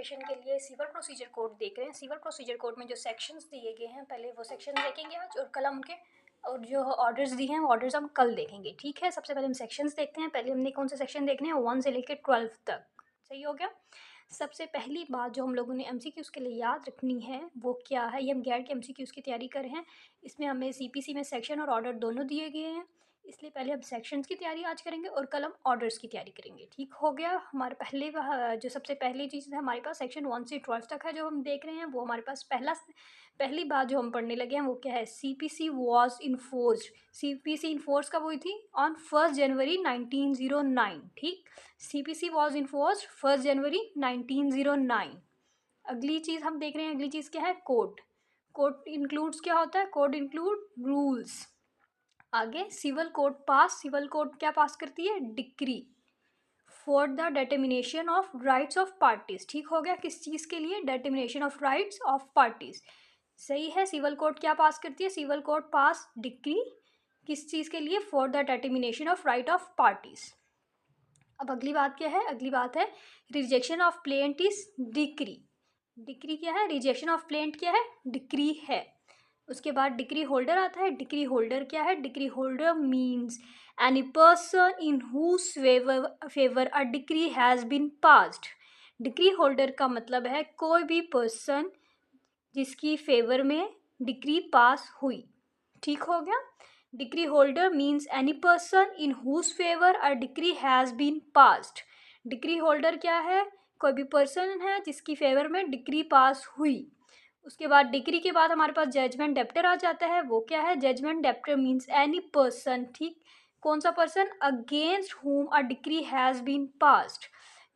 Notification के लिए civil procedure code देख रहे हैं। सिविल प्रोसीजर कोड में जो सेक्शंस दिए गए हैं पहले वो सेक्शन देखेंगे आज, और कल हम उनके और जो ऑर्डर्स दिए हैं वो ऑर्डर्स हम कल देखेंगे। ठीक है, सबसे पहले हम सेक्शंस देखते हैं। पहले हमने कौन से सेक्शन देखने हैं, 1 से लेकर 12 तक। सही हो गया। सबसे पहली बात जो हम लोगों ने एमसीक्यूज के लिए याद रखनी है वो क्या है, ये हम गैर के एमसीक्यूज की तैयारी कर रहे हैं। इसमें हमें सीपीसी में सेक्शन और ऑर्डर दोनों दिए गए हैं, इसलिए पहले हम सेक्शंस की तैयारी आज करेंगे और कल हम ऑर्डर्स की तैयारी करेंगे। ठीक हो गया। हमारे पहले जो सबसे पहली चीज़ है हमारे पास सेक्शन 1 से 12 तक है जो हम देख रहे हैं, वो हमारे पास पहली बात जो हम पढ़ने लगे हैं वो क्या है, CPC was enforced. CPC enforce कब हुई थी, ऑन 1 जनवरी 1909। ठीक, सीपीसी वॉज इन्फोर्स्ड 1 जनवरी 1909। अगली चीज़ हम देख रहे हैं, अगली चीज़ क्या है, कोड। कोड इंक्लूड्स क्या होता है, कोड इंक्लूड रूल्स। आगे सिविल कोड पास, सिविल कोड क्या पास करती है, decree for the determination of rights of parties. ठीक हो गया, किस चीज़ के लिए, determination of rights of parties. सही है, सिविल कोड क्या पास करती है, सिविल कोड पास डिक्री किस चीज़ के लिए, for the determination of right of parties. अब अगली बात क्या है, अगली बात है rejection of plaint is decree. Decree क्या है, रिजेक्शन ऑफ प्लेंट क्या है, डिक्री है। उसके बाद डिक्री होल्डर आता है। डिक्री होल्डर क्या है, decree holder means any person in whose favour a decree has been passed. Decree holder का मतलब है कोई भी पर्सन जिसकी फेवर में डिक्री पास हुई। ठीक हो गया। Decree holder means any person in whose favour a decree has been passed. Decree holder क्या है, कोई भी पर्सन है जिसकी फेवर में डिक्री पास हुई। उसके बाद डिक्री के बाद हमारे पास जजमेंट डेप्टर आ जाता है। वो क्या है, judgment debtor means any person. ठीक, कौन सा person, against whom a decree has been passed,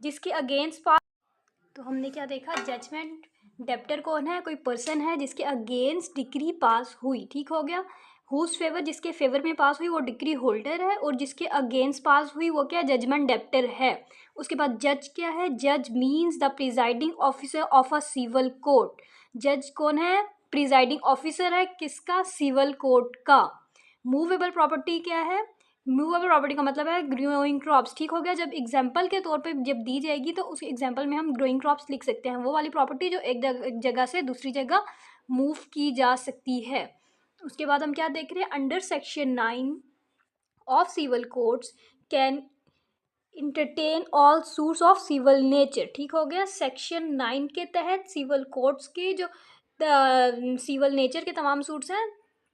जिसके अगेंस्ट पास। तो हमने क्या देखा, जजमेंट डेप्टर कौन है, कोई पर्सन है जिसके अगेंस्ट डिक्री पास हुई। ठीक हो गया। हुज फेवर, जिसके फेवर में पास हुई वो डिक्री होल्डर है, और जिसके अगेंस्ट पास हुई वो क्या, जजमेंट डेप्टर है। उसके बाद जज क्या है, जज means the presiding officer of a civil court. जज कौन है, प्रिजाइडिंग ऑफिसर है किसका, सिविल कोर्ट का। मूवेबल प्रॉपर्टी क्या है, मूवेबल प्रॉपर्टी का मतलब है ग्रोइंग क्रॉप्स। ठीक हो गया। जब एग्जाम्पल के तौर पे जब दी जाएगी तो उस एग्जाम्पल में हम ग्रोइंग क्रॉप्स लिख सकते हैं, वो वाली प्रॉपर्टी जो एक जगह से दूसरी जगह मूव की जा सकती है। उसके बाद हम क्या देख रहे हैं, under section 9 of civil codes can entertain all suits of civil nature. ठीक हो गया। सेक्शन 9 के तहत सिविल कोड्स के जो सिविल नेचर के तमाम सूट्स हैं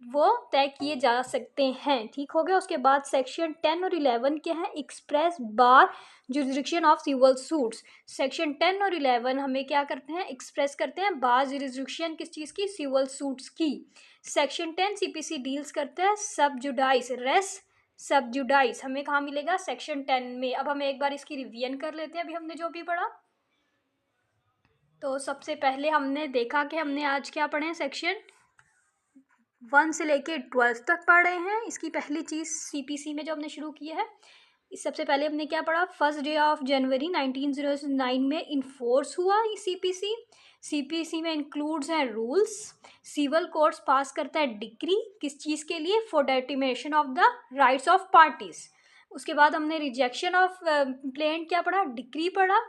वो तय किए जा सकते हैं। ठीक हो गया। उसके बाद सेक्शन 10 और 11 क्या है, express bar jurisdiction of civil suits. Section 10 और 11 हमें क्या करते हैं, एक्सप्रेस करते हैं बार जुरिस्डिक्शन किस चीज़ की, सिविल सूट्स की। सेक्शन 10 सीपीसी डील्स करता है सब जुडाइस, रेस सब जुडाइस हमें कहाँ मिलेगा, सेक्शन 10 में। अब हम एक बार इसकी रिवीजन कर लेते हैं, अभी हमने जो भी पढ़ा। तो सबसे पहले हमने देखा कि हमने आज क्या पढ़े हैं, सेक्शन 1 से लेके 12 तक पढ़ रहे हैं। इसकी पहली चीज़ सीपीसी में जो हमने शुरू की है, इस सबसे पहले हमने क्या पढ़ा, 1 डे ऑफ जनवरी 1909 में इन्फोर्स हुआ ये सीपीसी। सीपीसी में इंक्लूड्स हैं रूल्स। सिविल कोर्ट्स पास करता है डिक्री किस चीज़ के लिए, for determination of the rights of parties. उसके बाद हमने रिजेक्शन ऑफ प्लेंट क्या पढ़ा, डिक्री पढ़ा।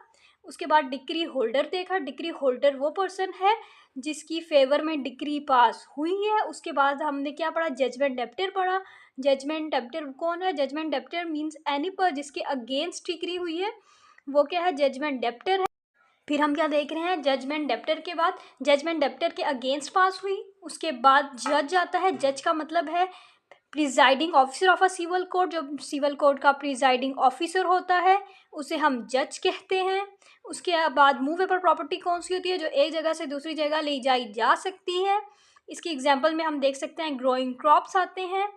उसके बाद डिक्री होल्डर देखा, डिक्री होल्डर वो पर्सन है जिसकी फेवर में डिक्री पास हुई है। उसके बाद हमने क्या पढ़ा, जजमेंट डेप्टर पढ़ा। जजमेंट डेप्टर कौन है, जजमेंट डेप्टर मीन्स एनी पर जिसके अगेंस्ट डिक्री हुई है वो क्या है, जजमेंट डेप्टर है। फिर हम क्या देख रहे हैं, जजमेंट डेप्टर के बाद जजमेंट डेप्टर के अगेंस्ट पास हुई। उसके बाद जज आता है, जज का मतलब है presiding officer of a civil court. जो सिविल कोर्ट का प्रिजाइडिंग ऑफिसर होता है उसे हम जज कहते हैं। उसके बाद मूवेबल प्रॉपर्टी कौन सी होती है, जो एक जगह से दूसरी जगह ले जाई जा सकती है। इसके एग्जाम्पल में हम देख सकते हैं ग्रोइंग क्रॉप्स आते हैं।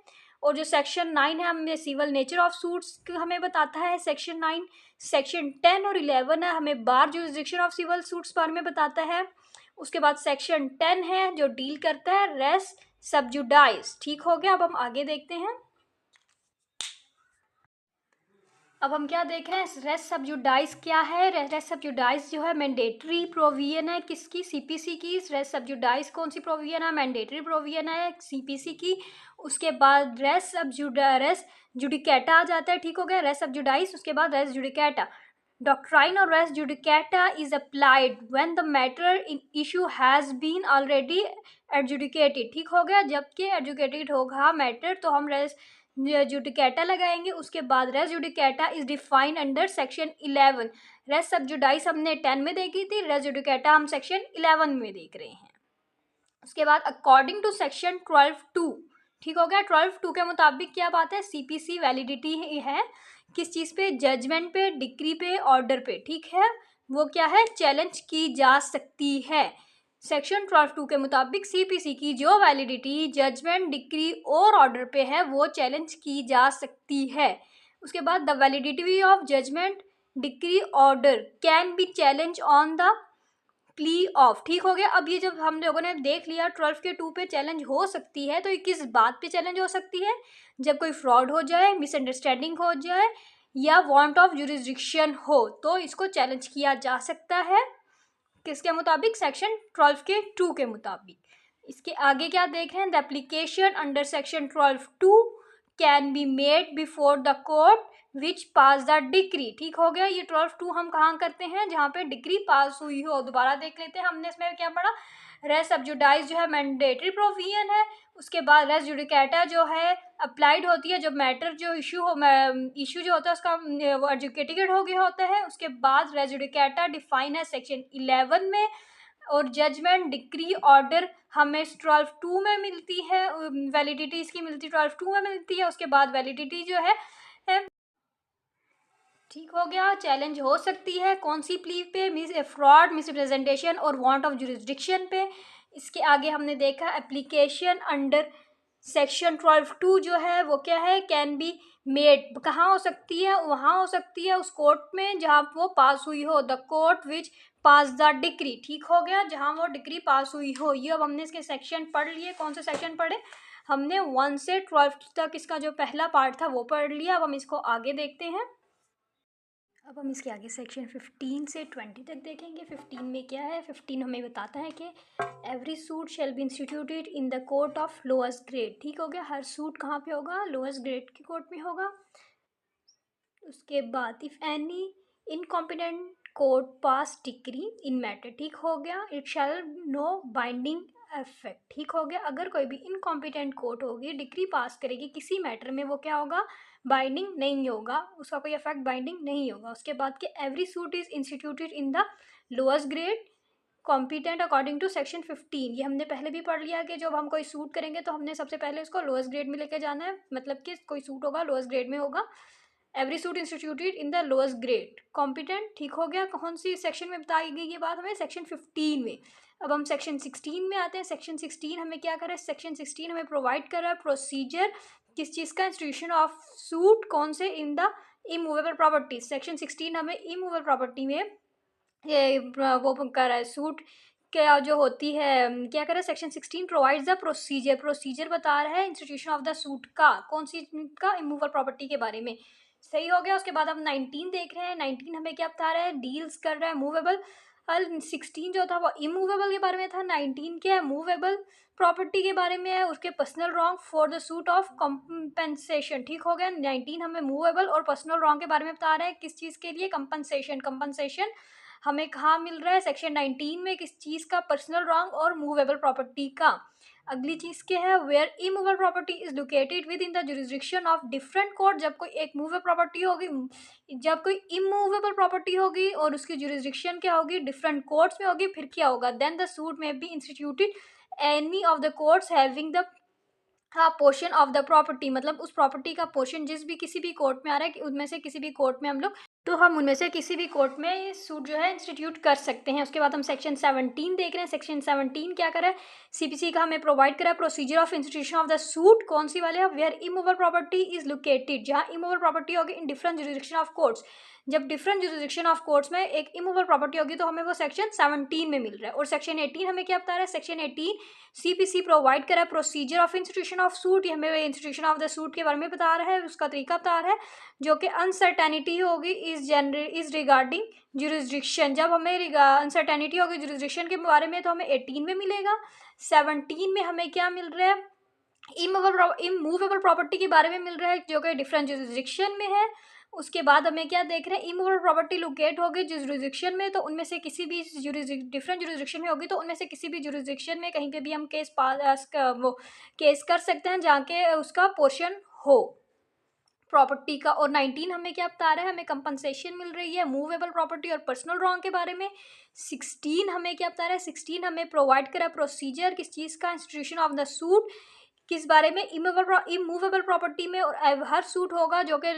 और जो सेक्शन 9 है हमें सिविल नेचर ऑफ सूट्स हमें बताता है सेक्शन 9। सेक्शन 10 और 11 है हमें बार जुरिस्डिक्शन ऑफ सिविल सूट्स बारे में बताता है। उसके बाद सेक्शन 10 है जो डील करता है रेस सब जुडाइस। ठीक हो गया। अब हम आगे देखते हैं। अब हम क्या देख रहे हैं, रेस सब जुडाइस क्या है, रेस सब जुडाइस जो है मैंडेटरी प्रोविजन है किसकी, सीपीसी की। रेस सब जुडाइस कौन सी प्रोविजन है, मैंडेटरी प्रोविजन है सीपीसी की। उसके बाद रेस जुडिकेटा आ जाता है। ठीक हो गया, रेस सब जुडाइस उसके बाद res judicata. Doctrine or res judicata is applied when the matter in issue has been already adjudicated. ठीक हो गया, जबकि adjudicated होगा मैटर तो हम res judicata लगाएंगे. उसके बाद res judicata is defined under section 11. res sub judice हमने 10 में देखी थी, res judicata हम section 11 में देख रहे हैं. उसके बाद अकॉर्डिंग टू सेक्शन 12(2), ठीक हो गया. 12(2) के मुताबिक क्या बात है, सीपीसी वैलिडिटी है किस चीज़ पे, जजमेंट पे, डिक्री पे, ऑर्डर पे. ठीक है, वो क्या है, चैलेंज की जा सकती है. सेक्शन 12(2) के मुताबिक सीपीसी की जो वैलिडिटी जजमेंट, डिक्री और ऑर्डर पे है वो चैलेंज की जा सकती है. उसके बाद the validity of judgment, decree, order can be challenge on the plea of. ठीक हो गया. अब ये जब हम लोगों ने देख लिया 12 के 2 पे चैलेंज हो सकती है, तो ये किस बात पे चैलेंज हो सकती है, जब कोई फ्रॉड हो जाए, मिसअंडरस्टैंडिंग हो जाए या वांट ऑफ जुरिस्डिक्शन हो, तो इसको चैलेंज किया जा सकता है. किसके मुताबिक, सेक्शन 12 के 2 के मुताबिक. इसके आगे क्या देख रहे हैं, the application under section 12(2) can be made before the court which pass the decree. ठीक हो गया. ये 12(2) हम कहाँ करते हैं, जहाँ पे डिक्री पास हुई हो. दोबारा देख लेते हैं, हमने इसमें क्या पढ़ा, रेस सब जुडाइज जो है मैंडेटरी प्रोविजन है. उसके बाद रेस जुडिकेटा जो है अप्लाइड होती है जब मैटर जो इशू जो होता है उसका वो एजुकेटेड हो गया होता है. उसके बाद रेस जुडिकेटा डिफाइन है सेक्शन 11 में, और जजमेंट, डिक्री, ऑर्डर हमें 12(2) में मिलती है. वैलिडिटी इसकी मिलती 12(2) में मिलती है. उसके बाद वैलिडिटी जो है ठीक हो गया, चैलेंज हो सकती है कौन सी प्ली पे, फ्रॉड, मिसरिप्रेजेंटेशन और वांट ऑफ जुरिस्डिक्शन पे. इसके आगे हमने देखा एप्लीकेशन अंडर सेक्शन 12(2) जो है वो क्या है, कैन बी मेड कहाँ हो सकती है, वहाँ हो सकती है उस कोर्ट में जहाँ वो पास हुई हो, the court which pass the decree. ठीक हो गया, जहाँ वो डिक्री पास हुई हो. ये अब हमने इसके सेक्शन पढ़ लिए. कौन से सेक्शन पढ़े, हमने 1 से 12 तक इसका जो पहला पार्ट था वो पढ़ लिया. अब हम इसको आगे देखते हैं. अब हम इसके आगे सेक्शन 15 से 20 तक देखेंगे. 15 में क्या है, 15 हमें बताता है कि every suit shall be instituted in the court of lowest grade. ठीक हो गया, हर सूट कहाँ पे होगा, लोअस्ट ग्रेड की कोर्ट में होगा. उसके बाद if any incompetent court pass decree in matter. ठीक हो गया, it shall no binding effect. ठीक हो गया, अगर कोई भी इनकॉम्पिटेंट कोर्ट होगी, डिक्री पास करेगी किसी मैटर में, वो क्या होगा, बाइंडिंग नहीं होगा, उसका कोई इफेक्ट बाइंडिंग नहीं होगा. उसके बाद के every suit is instituted in the lowest grade competent according to section 15. ये हमने पहले भी पढ़ लिया कि जब हम कोई सूट करेंगे तो हमने सबसे पहले उसको लोअस्ट ग्रेड में लेके जाना है. मतलब कि कोई सूट होगा लोअस्ट ग्रेड में होगा. Every suit instituted in the lowest grade competent. ठीक हो गया, कौन सी सेक्शन में बताई गई ये बात, हमें सेक्शन 15 में. अब हम सेक्शन 16 में आते हैं. सेक्शन 16 हमें क्या कर रहा है, सेक्शन 16 हमें प्रोवाइड कर रहा है प्रोसीजर किस चीज़ का, इंस्टीट्यूशन ऑफ सूट कौन से, in the immovable property. Section 16 हमें इमूवेबल प्रॉपर्टी में ये वो कर रहा है, सूट क्या जो होती है क्या कर रहा है, section 16 provides the procedure. Procedure बता रहा है इंस्टीट्यूशन ऑफ द सूट का, कौन सी का, इमूवेबल प्रॉपर्टी के बारे में. सही हो गया. उसके बाद हम 19 देख रहे हैं. 19 हमें क्या बता रहा है, डील्स कर रहा है मूवेबल. 16 जो था वो इमूवेबल के बारे में था. 19 क्या है, मूवेबल प्रॉपर्टी के बारे में है, उसके personal wrong for the suit of compensation. ठीक हो गया, 19 हमें मूवेबल और पर्सनल रॉन्ग के बारे में बता रहा है, किस चीज़ के लिए, कंपनसेशन. कंपनसेशन हमें कहाँ मिल रहा है, सेक्शन 19 में, किस चीज़ का, पर्सनल रॉन्ग और मूवेबल प्रॉपर्टी का. अगली चीज़ क्या है, where immovable property is located with in the jurisdiction of different court. जब कोई एक मूवेबल प्रॉपर्टी होगी, जब कोई इमूवेबल प्रॉपर्टी होगी और उसकी जुरिस्डिक्शन क्या होगी, डिफरेंट कोर्ट्स में होगी, फिर क्या होगा, देन द सूट में B instituted any of the courts having the portion of the property. मतलब उस प्रॉपर्टी का पोर्शन जिस भी किसी भी कोर्ट में आ रहा है, उनमें से किसी भी कोर्ट में हम लोग, तो हम उनमें से किसी भी कोर्ट में सूट जो है इंस्टीट्यूट कर सकते हैं. उसके बाद हम सेक्शन 17 देख रहे हैं. सेक्शन 17 क्या कर रहा है, सीपीसी का हमें प्रोवाइड करा है procedure of institution of the suit. कौन सी वाले, where immovable property is located, जहाँ इमूवेबल प्रॉपर्टी होगी in different jurisdiction of courts. जब डिफरेंट जुरिस्डिक्शन ऑफ कोर्ट्स में एक इमूवेबल प्रॉपर्टी होगी तो हमें वो सेक्शन 17 में मिल रहा है. और सेक्शन 18 हमें क्या बता रहा है, सेक्शन 18 सीपीसी प्रोवाइड करा है procedure of institution of suit. ये हमें इंस्टीट्यूशन ऑफ द सूट के बारे में बता रहा है, उसका तरीका बता रहा है, जो कि अनसर्टेनिटी होगी इज रिगार्डिंग जुरिस्डिक्शन. जब हमें अनसर्टेनिटी होगी जुरिस्डिक्शन के बारे में तो हमें 18 में मिलेगा. 17 में हमें क्या मिल रहा है, इमूवेबल प्रॉपर्टी के बारे में मिल रहा है, जो कि डिफरेंट जुरिस्डिक्शन में है. उसके बाद हमें क्या देख रहे हैं, इमूवेबल प्रॉपर्टी लोकेट होगी जिस जुरिसडिक्शन में, तो उनमें से किसी भी डिफरेंट जुरिसडिक्शन में होगी, तो उनमें से किसी भी जुरिसडिक्शन में कहीं पे भी हम केस वो केस कर सकते हैं जहाँ के उसका पोर्शन हो प्रॉपर्टी का। और 19 हमें क्या बता रहा है, हमें कंपनसेशन मिल रही है मूवेबल प्रॉपर्टी और पर्सनल रॉन्ग के बारे में। 16 हमें क्या बता रहा है, 16 हमें प्रोवाइड करा प्रोसीजर किस चीज़ का, इंस्टीट्यूशन ऑफ द सूट किस बारे में, इमूवेबल प्रॉपर्टी में। और हर सूट होगा जो कि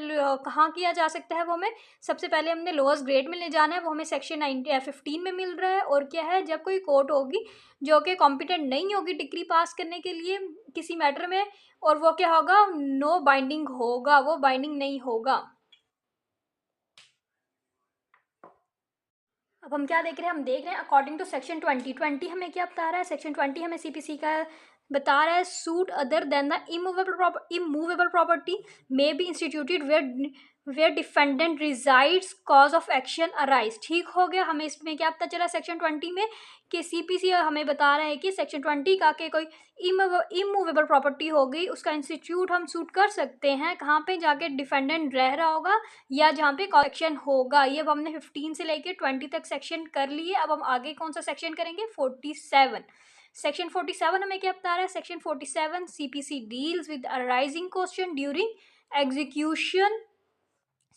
कहाँ किया जा सकता है, वो हमें सबसे पहले हमने लोअर्स्ट ग्रेड में ले जाना है, वो हमें सेक्शन 15 में मिल रहा है। और क्या है, जब कोई कोर्ट होगी जो कि कॉम्पिटेंट नहीं होगी डिग्री पास करने के लिए किसी मैटर में, और वो क्या होगा, नो बाइंडिंग होगा, वो बाइंडिंग नहीं होगा। अब हम क्या देख रहे हैं, हम देख रहे हैं अकॉर्डिंग टू सेक्शन 20 हमें क्या बता रहा है, सेक्शन 20 हमें सीपीसी का बता रहा है, suit other than the immovable property may be instituted where defendant resides cause of action arise. ठीक हो गया, हमें इसमें क्या पता चला सेक्शन 20 में कि सीपीसी हमें बता रहा है कि सेक्शन 20 का के कोई इमूवेबल प्रॉपर्टी हो गई, उसका इंस्टीट्यूट हम सूट कर सकते हैं कहाँ पे, जाके डिफेंडेंट रह रहा होगा या जहाँ पे सेक्शन होगा। ये अब हमने 15 से लेके 20 तक सेक्शन कर लिए। अब हम आगे कौन सा सेक्शन करेंगे, 47। सेक्शन 47 हमें क्या बता रहा है, section 47 CPC deals with arising question during execution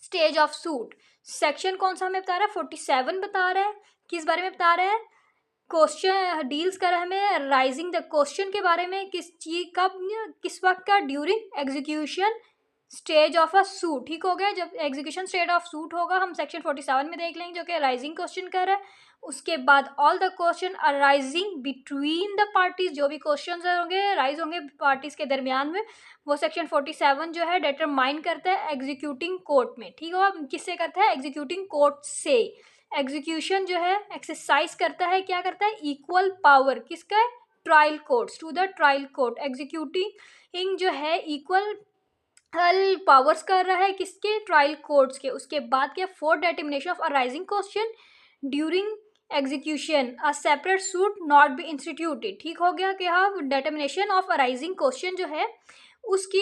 stage of suit. Section कौन सा हमें बता रहा है, 47 बता रहा है, किस बारे में बता रहा है, क्वेश्चन डील्स कर हमें राइजिंग द क्वेश्चन के बारे में, किस चीज कब किस वक्त का, during execution stage of a suit. ठीक हो गया, जब एग्जीक्यूशन स्टेज ऑफ सूट होगा हम सेक्शन 47 में देख लेंगे जो कि राइजिंग क्वेश्चन कर रहा है। उसके बाद all the question arising between the parties, जो भी क्वेश्चन होंगे राइज होंगे पार्टीज के दरमियान में, वो सेक्शन 47 जो है डिटरमाइन करता है एग्जीक्यूटिंग कोर्ट में। ठीक हो, किससे करता है, एग्जीक्यूटिंग कोर्ट से। एग्जीक्यूशन जो है एक्सरसाइज करता है, क्या करता है, इक्वल पावर किसका, trial courts to the trial court. Executing जो है इक्वल पावर्स कर रहा है किसके, ट्रायल कोर्ट्स के। उसके बाद क्या, for determination of arising question during execution a separate suit not be instituted. ठीक हो गया कि हाँ, डिटर्मिनेशन ऑफ अराइजिंग क्वेश्चन जो है उसकी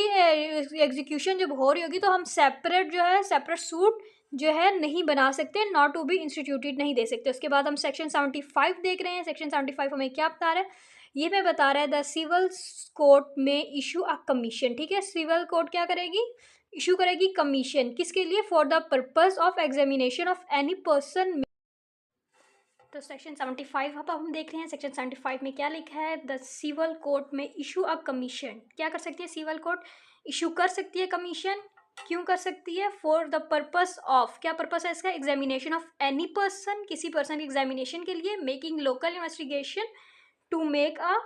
एग्जीक्यूशन जब हो रही होगी तो हम सेपरेट जो है सेपरेट सूट जो है नहीं बना सकते, नॉट टू बी इंस्टीट्यूटेड नहीं दे सकते। उसके बाद हम सेक्शन 75 देख रहे हैं। सेक्शन 75 हमें क्या बता रहा है, ये मैं बता रहा है द सिविल कोर्ट में इशू अ कमीशन। ठीक है, सिविल कोर्ट क्या करेगी, इशू करेगी कमीशन, किसके लिए, for the purpose of examination of any person. तो सेक्शन 75 अब हम देख रहे हैं, सेक्शन 75 में क्या लिखा है, द सिविल कोर्ट में इशू अ कमीशन। क्या कर सकती है सिविल कोर्ट, इशू कर सकती है कमीशन। क्यों कर सकती है, फॉर द पर्पस ऑफ, क्या पर्पस है इसका, एग्जामिनेशन ऑफ एनी पर्सन, किसी पर्सन की एग्जामिनेशन के लिए, making local investigation to make a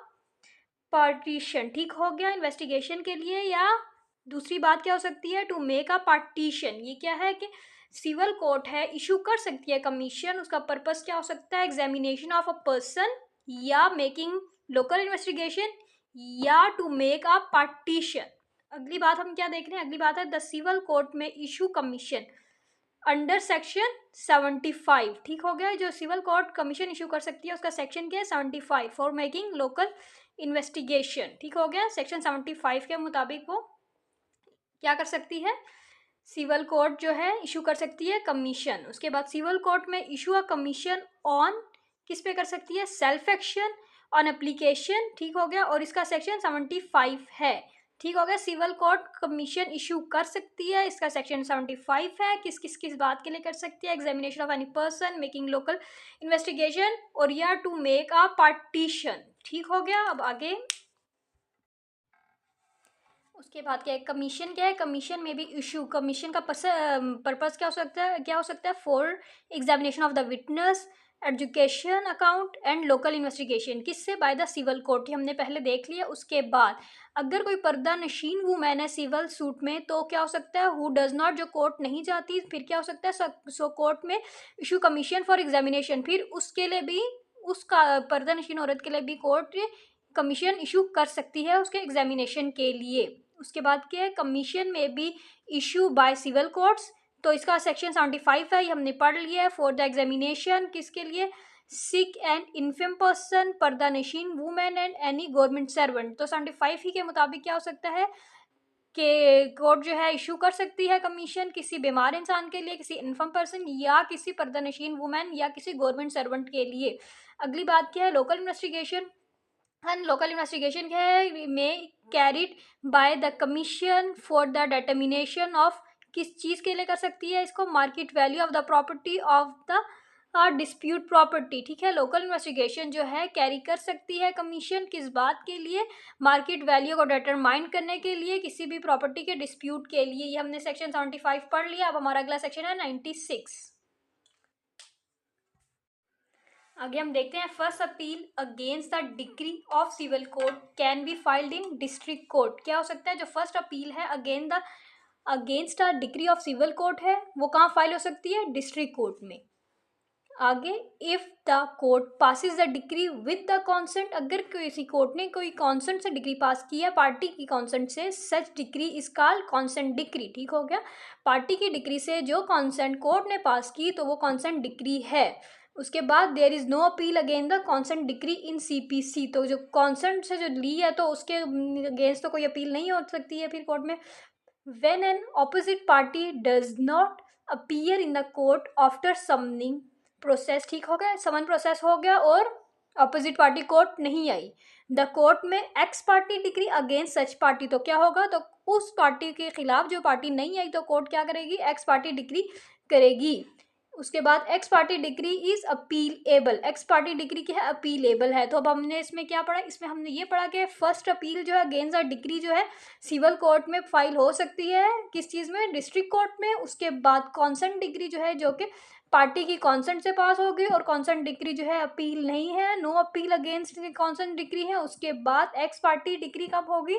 partition. ठीक हो गया, इन्वेस्टिगेशन के लिए, या दूसरी बात क्या हो सकती है, टू मेक अ पार्टीशन। ये क्या है कि सिविल कोर्ट है, इशू कर सकती है कमीशन, उसका पर्पस क्या हो सकता है, एग्जामिनेशन ऑफ अ पर्सन, या मेकिंग लोकल इन्वेस्टिगेशन, या टू मेक अ पार्टीशन। अगली बात हम क्या देख रहे हैं, अगली बात है द सिविल कोर्ट में इशू कमीशन अंडर सेक्शन 75। ठीक हो गया, जो सिविल कोर्ट कमीशन इशू कर सकती है उसका सेक्शन क्या है, 75, फॉर मेकिंग लोकल इन्वेस्टिगेशन। ठीक हो गया, सेक्शन 75 के मुताबिक वो क्या कर सकती है, सिविल कोर्ट जो है इशू कर सकती है कमीशन। उसके बाद सिविल कोर्ट में इशू अ कमीशन ऑन, किस पे कर सकती है, सेल्फ एक्शन ऑन एप्लीकेशन। ठीक हो गया, और इसका सेक्शन 75 है। ठीक हो गया, सिविल कोर्ट कमीशन इशू कर सकती है, इसका सेक्शन 75 है। किस बात के लिए कर सकती है, examination of any person, making local investigation, और या टू मेक अ पार्टीशन। ठीक हो गया, अब आगे उसके बाद क्या है, कमीशन क्या है, कमीशन में भी इशू, कमीशन का पर्पस क्या हो सकता है, for examination of the witness, education account and local investigation, किससे, बाय द सिविल कोर्ट। ये हमने पहले देख लिया। उसके बाद अगर कोई पर्दा नशीन वूमेन है सिविल सूट में, तो क्या हो सकता है, हु डज नॉट, जो कोर्ट नहीं जाती, फिर क्या हो सकता है, सो कोर्ट में इशू कमीशन फॉर एग्जामिनेशन, फिर उसके लिए भी, उसका पर्दा नशीन औरत के लिए भी कोर्ट कमीशन इशू कर सकती है उसके एग्जामिनेशन के लिए। उसके बाद क्या है, कमीशन में भी इशू बाय सिविल कोर्ट्स, तो इसका सेक्शन 75 है, ये हमने पढ़ लिया है, फॉर द एग्जामिनेशन किसके लिए, sick and infirm person, pardanashin women and any government servant. तो 75 ही के मुताबिक क्या हो सकता है, कि कोर्ट जो है इशू कर सकती है कमीशन किसी बीमार इंसान के लिए, किसी इन्फर्म पर्सन या किसी पर्दानशीन वुमेन या किसी गवर्नमेंट सर्वेंट के लिए। अगली बात क्या है, local investigation. And local investigation क्या है, में carried by the commission for the determination of, किस चीज़ के लिए कर सकती है इसको, market value of the property of the dispute property. ठीक है, लोकल इन्वेस्टिगेशन जो है कैरी कर सकती है कमीशन किस बात के लिए, मार्केट वैल्यू को डिटरमाइन करने के लिए किसी भी प्रॉपर्टी के डिस्प्यूट के लिए। ये हमने सेक्शन 75 पढ़ लिया। अब हमारा अगला सेक्शन है 96। आगे हम देखते हैं, first appeal against the decree of civil code can be filed in district court. क्या हो सकता है, जो फर्स्ट अपील है against the decree of civil court है, वो कहाँ फाइल हो सकती है, डिस्ट्रिक्ट कोर्ट में। आगे, if the court passes the decree with the consent, अगर किसी कोर्ट ने कोई कॉन्सेंट से डिक्री पास की है, पार्टी की कॉन्सेंट से, such decree is called consent decree. ठीक हो गया, पार्टी की डिक्री से जो कॉन्सेंट कोर्ट ने पास की तो वो कॉन्सेंट डिक्री है। उसके बाद there is no appeal against the consent decree in CPC, तो जो कॉन्सेंट से जो ली है तो उसके अगेंस्ट तो कोई अपील नहीं हो सकती है फिर कोर्ट में। When an opposite party does not appear in the court after summoning process, ठीक हो गया, समन प्रोसेस हो गया और अपोजिट पार्टी कोर्ट नहीं आई, द कोर्ट में एक्स पार्टी डिग्री अगेंस्ट सच पार्टी, तो क्या होगा, तो उस पार्टी के खिलाफ जो पार्टी नहीं आई तो कोर्ट क्या करेगी, एक्स पार्टी डिग्री करेगी। उसके बाद x party degree is appealable, x party degree क्या है, अपीलेबल है। तो अब हमने इसमें क्या पढ़ा, इसमें हमने ये पढ़ा कि फर्स्ट अपील जो है अगेंस्ट द डिग्री जो है सिविल कोर्ट में फाइल हो सकती है, किस चीज़ में, डिस्ट्रिक्ट कोर्ट में। उसके बाद कॉन्सेंट डिग्री जो है, जो कि पार्टी की कॉन्सेंट से पास होगी, और कॉन्सेंट डिग्री जो है अपील नहीं है, no appeal against consent degree है। उसके बाद एक्स पार्टी डिग्री कब होगी,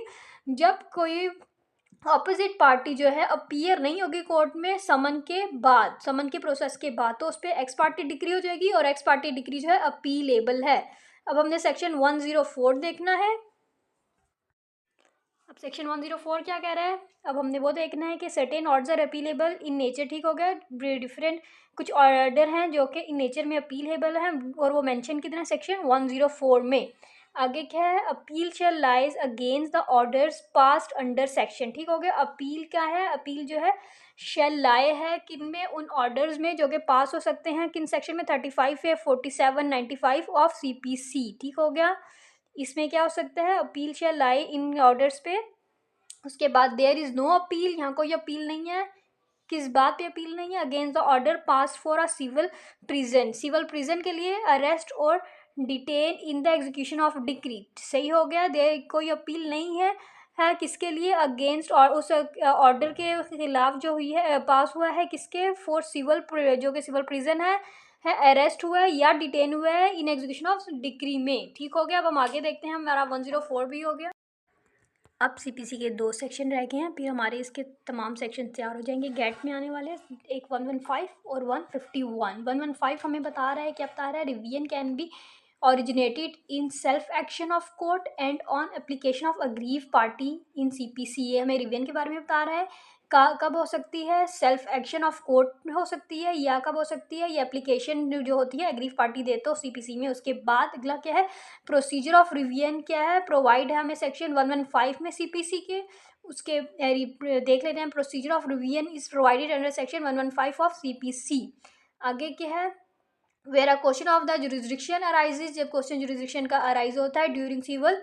जब कोई ऑपोजिट पार्टी जो है अपीयर नहीं होगी कोर्ट में समन के बाद, समन के प्रोसेस के बाद, तो उस पर एक्स पार्टी डिग्री हो जाएगी और एक्स पार्टी डिग्री जो है अपीलेबल है। अब हमने सेक्शन 104 देखना है। अब सेक्शन 104 क्या कह रहा है, अब हमने वो देखना है कि certain orders are appealable in nature. ठीक हो गया, डिफरेंट कुछ ऑर्डर हैं जो कि इन नेचर में अपीलेबल हैं, और वो मेंशन कितना सेक्शन 104 में। आगे क्या है, appeal shall lies against the orders passed under section. ठीक हो गया, अपील क्या है, अपील जो है शैल लाए है किन में, उन ऑर्डर्स में जो कि पास हो सकते हैं किन सेक्शन में, 35 है, 47, 95 ऑफ सीपीसी। ठीक हो गया, इसमें क्या हो सकता है, अपील शैल लाए इन ऑर्डर्स पे। उसके बाद देयर इज़ नो अपील, यहाँ कोई अपील नहीं है, किस बात पे अपील नहीं है, against the order pass for a civil prison, civil prison के लिए अरेस्ट और detain in the execution of decree. सही हो गया, देयर कोई अपील नहीं है किसके लिए, अगेंस्ट, और उस ऑर्डर के खिलाफ जो हुई है, पास हुआ है किसके, फॉर सिविल, जो कि सिविल प्रिजन है अरेस्ट हुआ है या डिटेन हुआ है इन एग्जीक्यूशन ऑफ डिक्री में। ठीक हो गया, अब हम आगे देखते हैं, हमारा 104 भी हो गया। अब सीपीसी के 2 सेक्शन रह गए हैं, फिर हमारे इसके तमाम सेक्शन तैयार हो जाएंगे, गेट में आने वाले हैं, एक 115 और 151। 115 हमें बता रहा है, क्या बता रहा है, revision can be originated in self action of court and on application of aggrieved party in CPC। ये हमें रिवीजन के बारे में बता रहा है, कब हो सकती है, सेल्फ एक्शन ऑफ कोर्ट में हो सकती है, या कब हो सकती है, ये एप्लीकेशन जो होती है अग्रीव पार्टी दे तो सीपीसी में। उसके बाद अगला क्या है, प्रोसीजर ऑफ रिवीजन क्या है, प्रोवाइड है हमें सेक्शन 115 में सीपीसी के। उसके देख लेते हैं, procedure of revision is provided under section 115 of CPC. आगे क्या है, where a question of the jurisdiction arises, जब क्वेश्चन जुरिस्डिक्शन का अराइज होता है during civil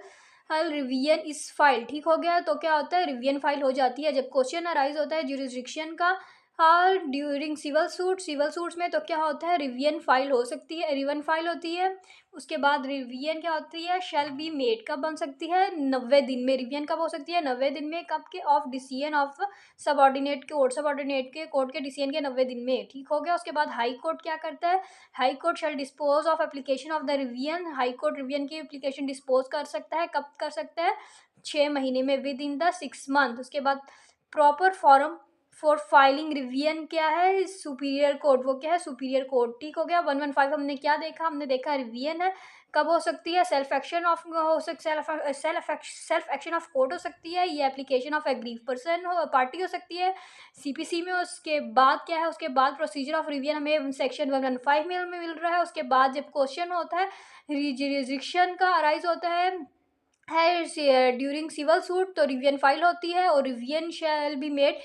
revision is file. ठीक हो गया, तो क्या होता है, रिवीजन फाइल हो जाती है जब क्वेश्चन अराइज होता है जुरिस्डिक्शन का ड्यूरिंग सिविल सूट्स में, तो क्या होता है, रिवीजन फाइल हो सकती है, रिवीजन फाइल होती है। उसके बाद रिवीजन क्या होती है, शैल बी मेड कब बन सकती है, 90 दिन में। रिवीजन कब हो सकती है, 90 दिन में, कब के, ऑफ डिसीजन ऑफ सबऑर्डिनेट के कोर्ट के डिसीजन के 90 दिन में। ठीक हो गया, उसके बाद हाई कोर्ट क्या करता है, high court shell dispose of application of the revision, high court revision की एप्लीकेशन डिस्पोज कर सकता है, कब कर सकता है, 6 महीने में, विद इन द 6 मंथ। उसके बाद proper forum for filing revision क्या है, सुपीरियर कोर्ट, वो क्या है, सुपीरियर कोर्ट। ठीक हो गया, 115 हमने क्या देखा, हमने देखा रिवीजन है, कब हो सकती है, सेल्फ एक्शन ऑफ हो सकती है, सेल्फ एक्शन ऑफ कोर्ट हो सकती है, ये application of aggrieve person party हो सकती है सीपीसी में। उसके बाद क्या है, उसके बाद प्रोसीजर ऑफ रिवीजन हमें सेक्शन 115 में मिल रहा है। उसके बाद जब क्वेश्चन होता है, जुरिस्डिक्शन का अराइज होता है है ड्यूरिंग सिविल सूट, तो रिवीजन फाइल होती है और revision shall be made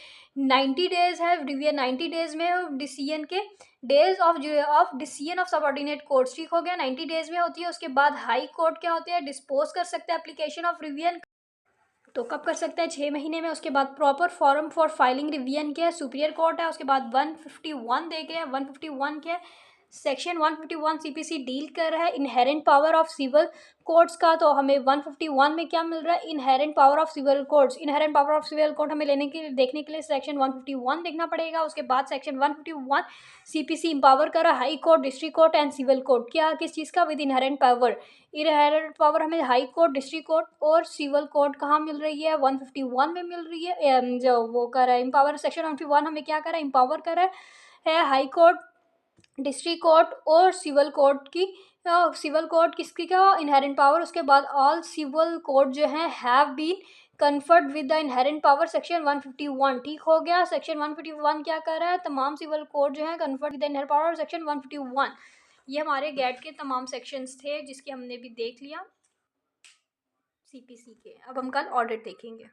90 days है। रिवीजन 90 डेज में डिसीजन के days of decision of subordinate courts, ठीक हो गया, 90 डेज में होती है। उसके बाद हाई कोर्ट क्या होते हैं, डिस्पोज कर सकते हैं एप्लीकेशन ऑफ रिवीजन, तो कब कर सकते हैं, 6 महीने में। उसके बाद proper form for filing revision के सुपीरियर कोर्ट है। उसके बाद 151 दे गए हैं। 151 के सेक्शन 151 सीपीसी डील कर रहा है inherent power of civil courts का। तो हमें 151 में क्या मिल रहा है, inherent power of civil courts. Inherent power of civil court हमें देखने के लिए सेक्शन 151 देखना पड़ेगा। उसके बाद सेक्शन 151 सीपीसी इंपावर कर रहा है high court, district court and civil court, क्या किस चीज़ का, with inherent power. Inherent power हमें हाई कोर्ट, डिस्ट्रिक्ट कोर्ट और सिविल कोर्ट कहाँ मिल रही है, 151 में मिल रही है। जो वो कर रहा है इंपावर, सेक्शन 151 हमें क्या कर रहा है, इंपावर कर रहा है हाई कोर्ट, डिस्ट्रिक्ट कोर्ट और सिविल कोर्ट की। सिविल कोर्ट किसकी का इनहेरेंट पावर। उसके बाद ऑल सिविल कोर्ट जो है have been conferred with the inherent power, section 151, ठीक हो गया। सेक्शन 151 क्या कर रहा है, तमाम सिविल कोर्ट जो है conferred with the inherent power, section 151। ये हमारे गैट के तमाम सेक्शंस थे जिसके हमने भी देख लिया सीपीसी के। अब हम कल ऑडिट देखेंगे।